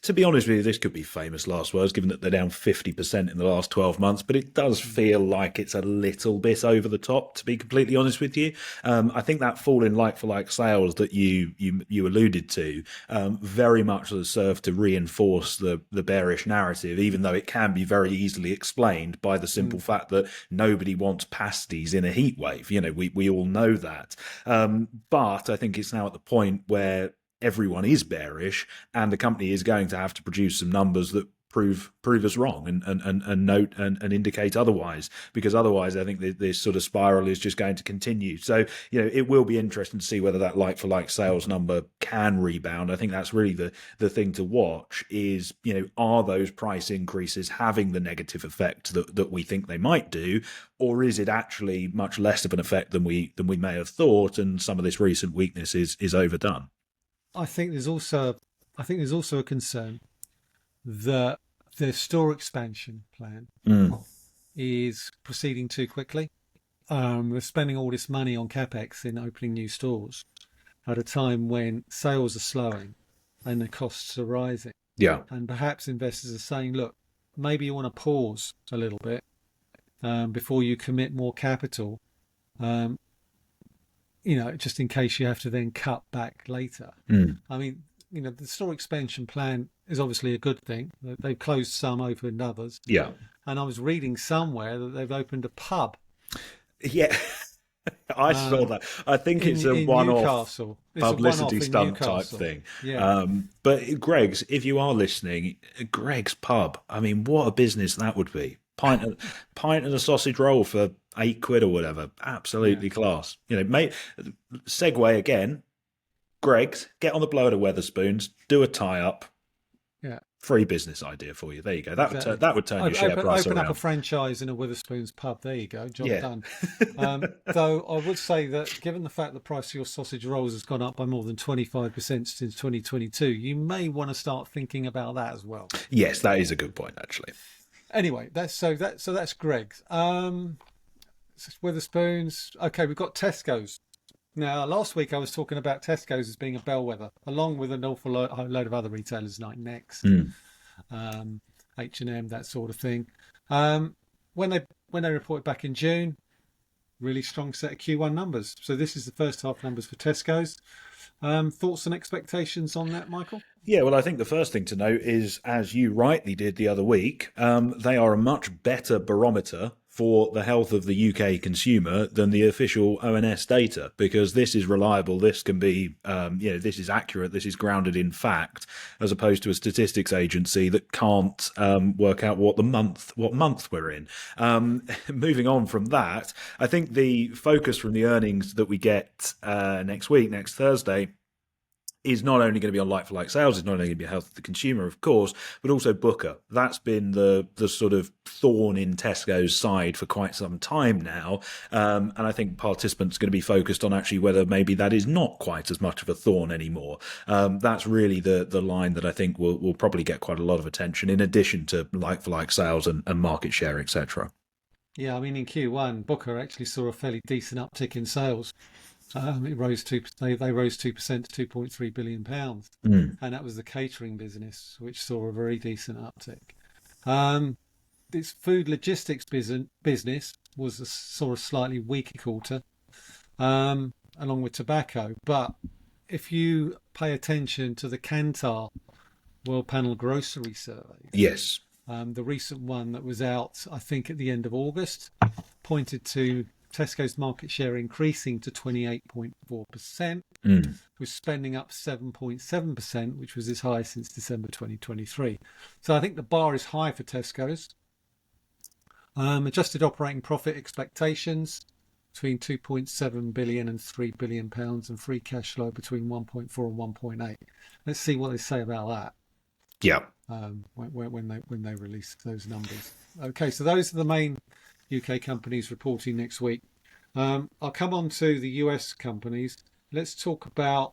to be honest with you, this could be famous last words, given that they're down 50% in the last 12 months, but it does feel like it's a little bit over the top, to be completely honest with you. I think that fall in like-for-like sales that you alluded to very much has served to reinforce the bearish narrative, even though it can be very easily explained by the simple fact that nobody wants pasties in a heat wave. We all know that. But I think it's now at the point where everyone is bearish, and the company is going to have to produce some numbers that prove us wrong and note and indicate otherwise, because otherwise I think this sort of spiral is just going to continue. So it will be interesting to see whether that like-for-like sales number can rebound. I think that's really the thing to watch is, are those price increases having the negative effect that we think they might do, or is it actually much less of an effect than we may have thought, and some of this recent weakness is overdone? I think there's also a concern that the store expansion plan is proceeding too quickly. We're spending all this money on capex in opening new stores at a time when sales are slowing and the costs are rising. Yeah, and perhaps investors are saying, look, maybe you want to pause a little bit before you commit more capital. Just in case you have to then cut back later. I mean, the store expansion plan is obviously a good thing. They've closed some, opened others. yeah. And I was reading somewhere that they've opened a pub. Yeah, I saw that. I think it's a one-off publicity stunt type thing. Yeah. But Greg's, if you are listening, Greg's Pub, I mean, what a business that would be. Pint and a sausage roll for £8 or whatever. Absolutely class. Mate, segue again. Greg's, get on the blower to Wetherspoons, do a tie-up. Yeah. Free business idea for you. There you go. That would turn your share price around. Open up a franchise in a Wetherspoons pub. There you go. Job done. Though I would say that given the fact the price of your sausage rolls has gone up by more than 25% since 2022, you may want to start thinking about that as well. Yes, that is a good point, actually. Anyway, that's Greg's. Wetherspoons. Okay, we've got Tesco's. Now, last week I was talking about Tesco's as being a bellwether, along with an awful load of other retailers like Next, H&M, that sort of thing. When they reported back in June, really strong set of Q1 numbers. So this is the first half numbers for Tesco's. Thoughts and expectations on that, Michael? Yeah, well, I think the first thing to note is, as you rightly did the other week, they are a much better barometer for the health of the UK consumer than the official ONS data, because this is reliable, this can be, this is accurate, this is grounded in fact, as opposed to a statistics agency that can't work out what month we're in. Moving on from that, I think the focus from the earnings that we get next Thursday, is not only going to be on like-for-like sales, it's not only going to be health of the consumer, of course, but also Booker. That's been the sort of thorn in Tesco's side for quite some time now. And I think participants are going to be focused on actually whether maybe that is not quite as much of a thorn anymore. That's really the line that I think will probably get quite a lot of attention, in addition to like-for-like sales and market share, etc. Yeah, I mean, in Q1, Booker actually saw a fairly decent uptick in sales. It rose 2%. They rose 2% to £2.3 billion, and that was the catering business, which saw a very decent uptick. This food logistics business saw a slightly weaker quarter, along with tobacco. But if you pay attention to the Kantar World Panel Grocery Survey, yes, the recent one that was out, I think, at the end of August, pointed to Tesco's market share increasing to 28.4%, with spending up 7.7%, which was its high since December 2023. So I think the bar is high for Tesco's. Adjusted operating profit expectations between 2.7 billion and 3 billion pounds, and free cash flow between 1.4 and 1.8. Let's see what they say about that. Yeah. When they release those numbers. Okay, so those are the main UK companies reporting next week. I'll come on to the US companies. Let's talk about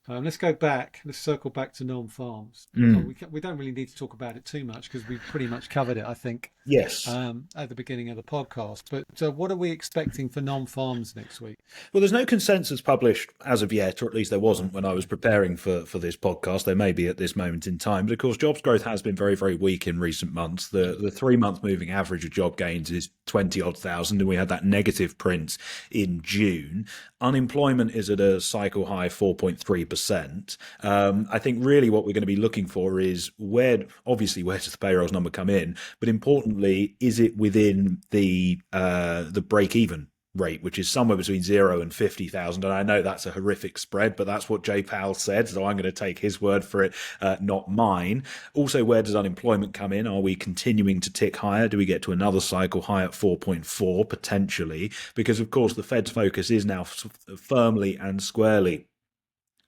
Let's go back. Let's circle back to non-farms. So Mm. we don't really need to talk about it too much because we've pretty much covered it, I think, Yes. at the beginning of the podcast. But what are we expecting for non-farms next week? Well, there's no consensus published as of yet, or at least there wasn't when I was preparing for this podcast. There may be at this moment in time. But of course, jobs growth has been very, very weak in recent months. The 3 month moving average of job gains is 20 odd thousand, and we had that negative print in June. Unemployment is at a cycle high 4.3%. I think really what we're going to be looking for is where does the payrolls number come in? But importantly, is it within the break even rate, which is somewhere between 0 and 50,000. And I know that's a horrific spread, but that's what Jay Powell said. So I'm going to take his word for it, not mine. Also, where does unemployment come in? Are we continuing to tick higher? Do we get to another cycle high at 4.4 potentially? Because, of course, the Fed's focus is now firmly and squarely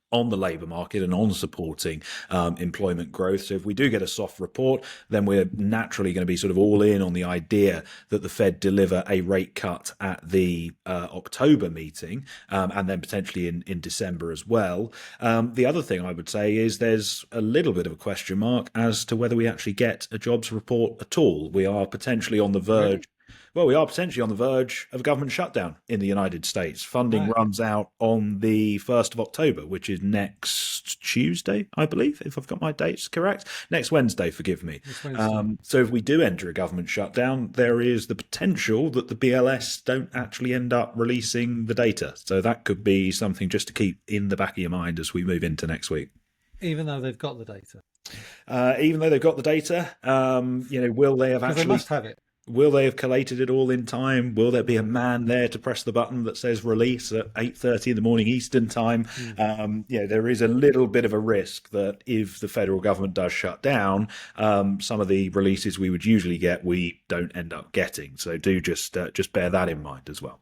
on the labour market and on supporting employment growth. So if we do get a soft report, then we're naturally going to be sort of all in on the idea that the Fed deliver a rate cut at the October meeting, and then potentially in December as well. The other thing I would say is there's a little bit of a question mark as to whether we actually get a jobs report at all. We are potentially on the verge. Really? Well, we are potentially on the verge of a government shutdown in the United States. Funding Right. runs out on the 1st of October, which is next Tuesday, I believe, if I've got my dates correct. Next Wednesday, forgive me. This Wednesday. So if we do enter a government shutdown, there is the potential that the BLS don't actually end up releasing the data. So that could be something just to keep in the back of your mind as we move into next week. Even though they've got the data. Even though they've got the data, will they have Because they actually... must have it. Will they have collated it all in time? Will there be a man there to press the button that says release at 8:30 in the morning Eastern time? There is a little bit of a risk that if the federal government does shut down, some of the releases we would usually get, we don't end up getting. So do just bear that in mind as well.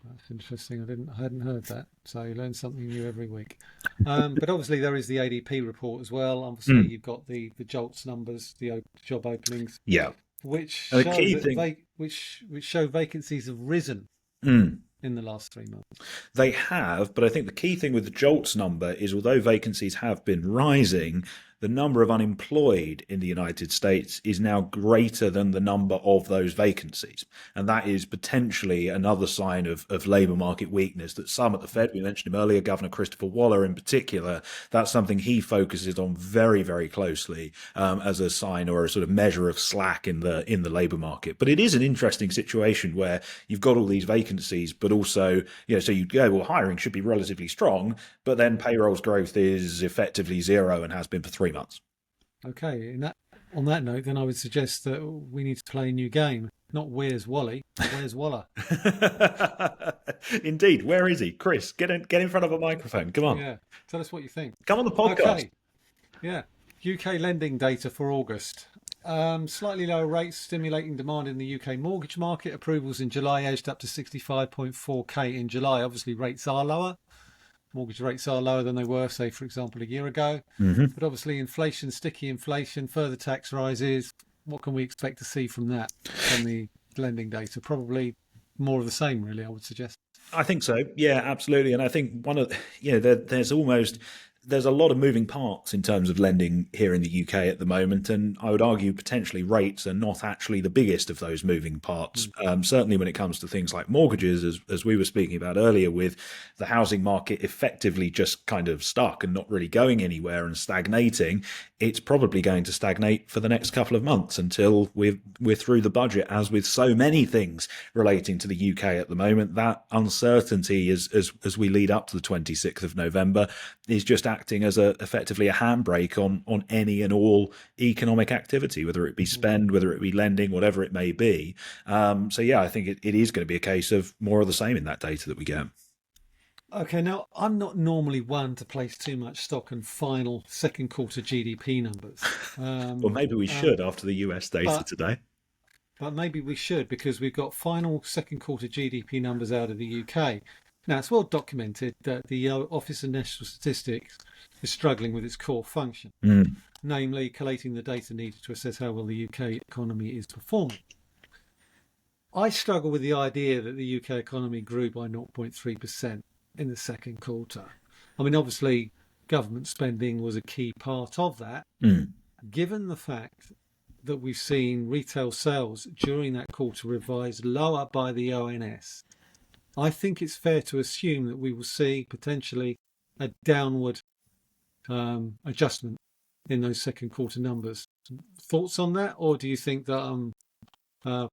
That's interesting. I hadn't heard that. So you learn something new every week. But obviously there is the ADP report as well. Obviously you've got the JOLTS numbers, the job openings. Yeah. Which And show the key that thing, which show vacancies have risen Mm. in the last 3 months. They have, but I think the key thing with the JOLTS number is although vacancies have been rising, the number of unemployed in the United States is now greater than the number of those vacancies. And that is potentially another sign of labour market weakness that some at the Fed, we mentioned him earlier, Governor Christopher Waller in particular, that's something he focuses on very, very closely as a sign or a sort of measure of slack in the labour market. But it is an interesting situation where you've got all these vacancies, but also, so you go, well, hiring should be relatively strong, but then payrolls growth is effectively zero and has been for 3 months. Okay, on that note, then I would suggest that we need to play a new game. Not Where's Wally, but Where's Waller? Indeed. Where is he? Chris, get in front of a microphone. Come on. Yeah, tell us what you think. Come on the podcast. Okay, yeah. UK lending data for August. Slightly lower rates stimulating demand in the UK mortgage market. Approvals in July edged up to 65.4k in July. Obviously, rates are lower. Mortgage rates are lower than they were, say, for example, a year ago. But obviously, inflation, sticky inflation, further tax rises. What can we expect to see from that, from the lending data? Probably more of the same, really, I would suggest. I think so. Yeah, absolutely. And I think there's a lot of moving parts in terms of lending here in the UK at the moment, and I would argue potentially rates are not actually the biggest of those moving parts. Certainly when it comes to things like mortgages, as we were speaking about earlier, with the housing market effectively just kind of stuck and not really going anywhere and stagnating, it's probably going to stagnate for the next couple of months until we're through the budget. As with so many things relating to the UK at the moment, that uncertainty as we lead up to the 26th of November is just acting as effectively a handbrake on any and all economic activity, whether it be spend, whether it be lending, whatever it may be. I think it is going to be a case of more of the same in that data that we get. Okay, now I'm not normally one to place too much stock in final second quarter GDP numbers. Well, maybe we should after the US data today. But maybe we should, because we've got final second quarter GDP numbers out of the UK. Now, it's well documented that the Office of National Statistics is struggling with its core function, namely collating the data needed to assess how well the UK economy is performing. I struggle with the idea that the UK economy grew by 0.3% in the second quarter. I mean, obviously, government spending was a key part of that. Given the fact that we've seen retail sales during that quarter revised lower by the ONS, I think it's fair to assume that we will see potentially a downward adjustment in those second quarter numbers. Thoughts on that, or do you think that I'm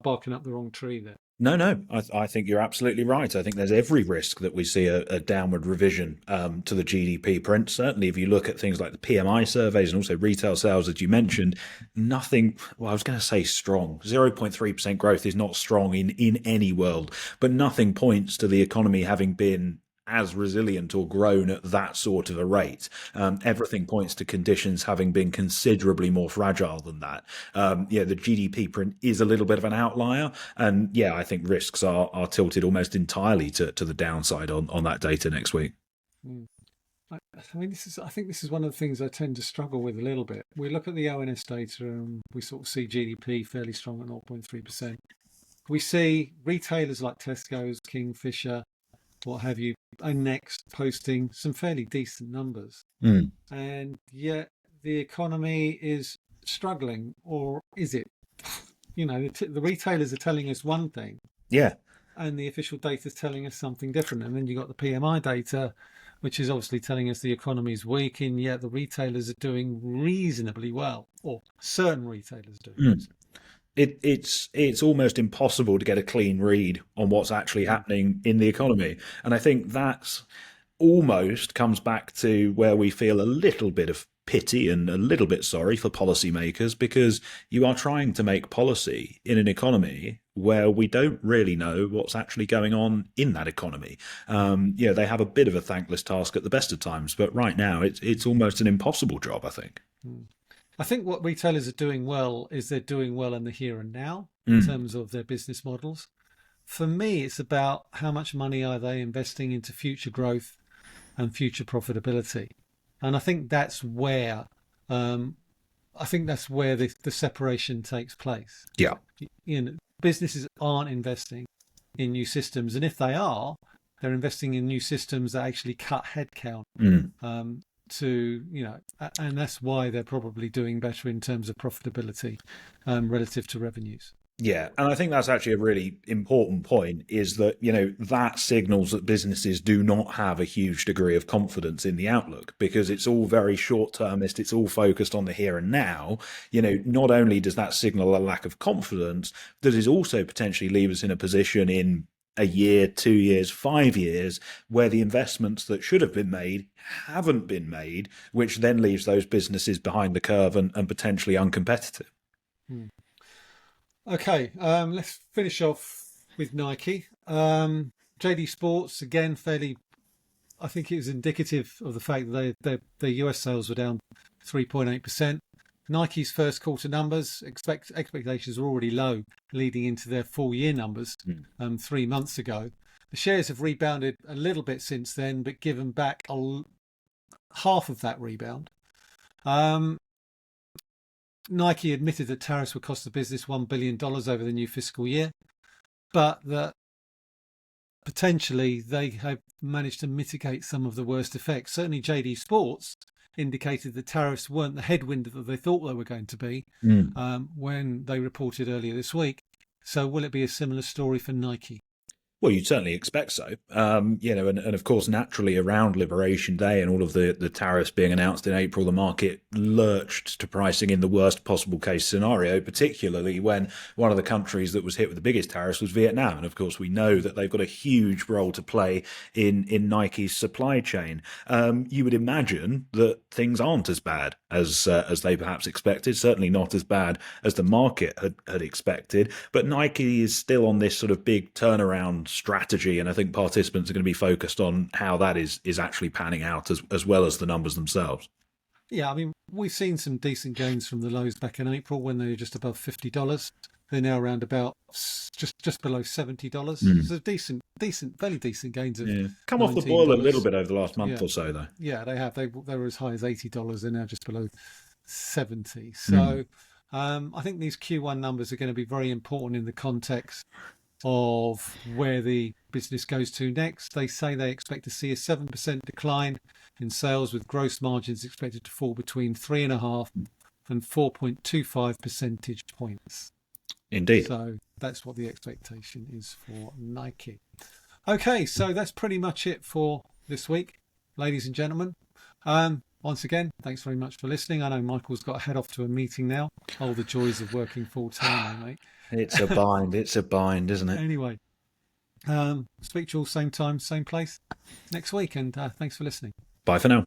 barking up the wrong tree there? No. I think you're absolutely right. I think there's every risk that we see a downward revision to the GDP print. Certainly, if you look at things like the PMI surveys and also retail sales, as you mentioned, nothing, well, I was going to say strong. 0.3% growth is not strong in any world, but nothing points to the economy having been as resilient or grown at that sort of a rate. Everything points to conditions having been considerably more fragile than that. The GDP print is a little bit of an outlier. And yeah, I think risks are tilted almost entirely to the downside on that data next week. I mean, I think this is one of the things I tend to struggle with a little bit. We look at the ONS data and we sort of see GDP fairly strong at 0.3%. We see retailers like Tesco's, Kingfisher, what have you, and Next posting some fairly decent numbers. And yet the economy is struggling, or is it? The retailers are telling us one thing. Yeah. And the official data is telling us something different. And then you've got the PMI data, which is obviously telling us the economy is weak, and yet the retailers are doing reasonably well, or certain retailers do. It's almost impossible to get a clean read on what's actually happening in the economy. And I think that's almost comes back to where we feel a little bit of pity and a little bit sorry for policymakers, because you are trying to make policy in an economy where we don't really know what's actually going on in that economy. They have a bit of a thankless task at the best of times, but right now it's almost an impossible job, I think. I think what retailers are doing well is they're doing well in the here and now in terms of their business models. For me, it's about how much money are they investing into future growth and future profitability. And I think that's where the separation takes place. Yeah. Businesses aren't investing in new systems, and if they are, they're investing in new systems that actually cut headcount. And that's why they're probably doing better in terms of profitability relative to revenues. Yeah, and I think that's actually a really important point, is that, that signals that businesses do not have a huge degree of confidence in the outlook, because it's all very short-termist, it's all focused on the here and now. Not only does that signal a lack of confidence, does it also potentially leave us in a position in a year, 2 years, 5 years, where the investments that should have been made haven't been made, which then leaves those businesses behind the curve and potentially uncompetitive. Okay, let's finish off with Nike. JD Sports, again, I think it was indicative of the fact that their US sales were down 3.8%. Nike's first quarter numbers, expectations were already low leading into their full year numbers 3 months ago. The shares have rebounded a little bit since then, but given back half of that rebound. Nike admitted that tariffs would cost the business $1 billion over the new fiscal year, but that potentially they have managed to mitigate some of the worst effects. Certainly JD Sports indicated that tariffs weren't the headwind that they thought they were going to be when they reported earlier this week. So will it be a similar story for Nike? Well, you'd certainly expect so. And of course, naturally, around Liberation Day and all of the tariffs being announced in April, the market lurched to pricing in the worst possible case scenario, particularly when one of the countries that was hit with the biggest tariffs was Vietnam. And of course, we know that they've got a huge role to play in Nike's supply chain. You would imagine that things aren't as bad as they perhaps expected, certainly not as bad as the market had expected. But Nike is still on this sort of big turnaround strategy, and I think participants are going to be focused on how that is actually panning out as well as the numbers themselves. Yeah, I mean, we've seen some decent gains from the lows back in April when they were just above $50. They're now around about just below $70. So fairly decent gains of come off the boil a little bit over the last month or so, though. Yeah, they have. They were as high as $80. They're now just below 70. So I think these Q1 numbers are going to be very important in the context of where the business goes to next. They say they expect to see a 7% decline in sales, with gross margins expected to fall between 3.5 and 4.25 percentage points. Indeed. So that's what the expectation is for Nike. Okay, so that's pretty much it for this week, ladies and gentlemen. Once again, thanks very much for listening. I know Michael's got to head off to a meeting now. Oh, the joys of working full time, mate. It's a bind. It's a bind, isn't it? Anyway, speak to you all same time, same place next week. And thanks for listening. Bye for now.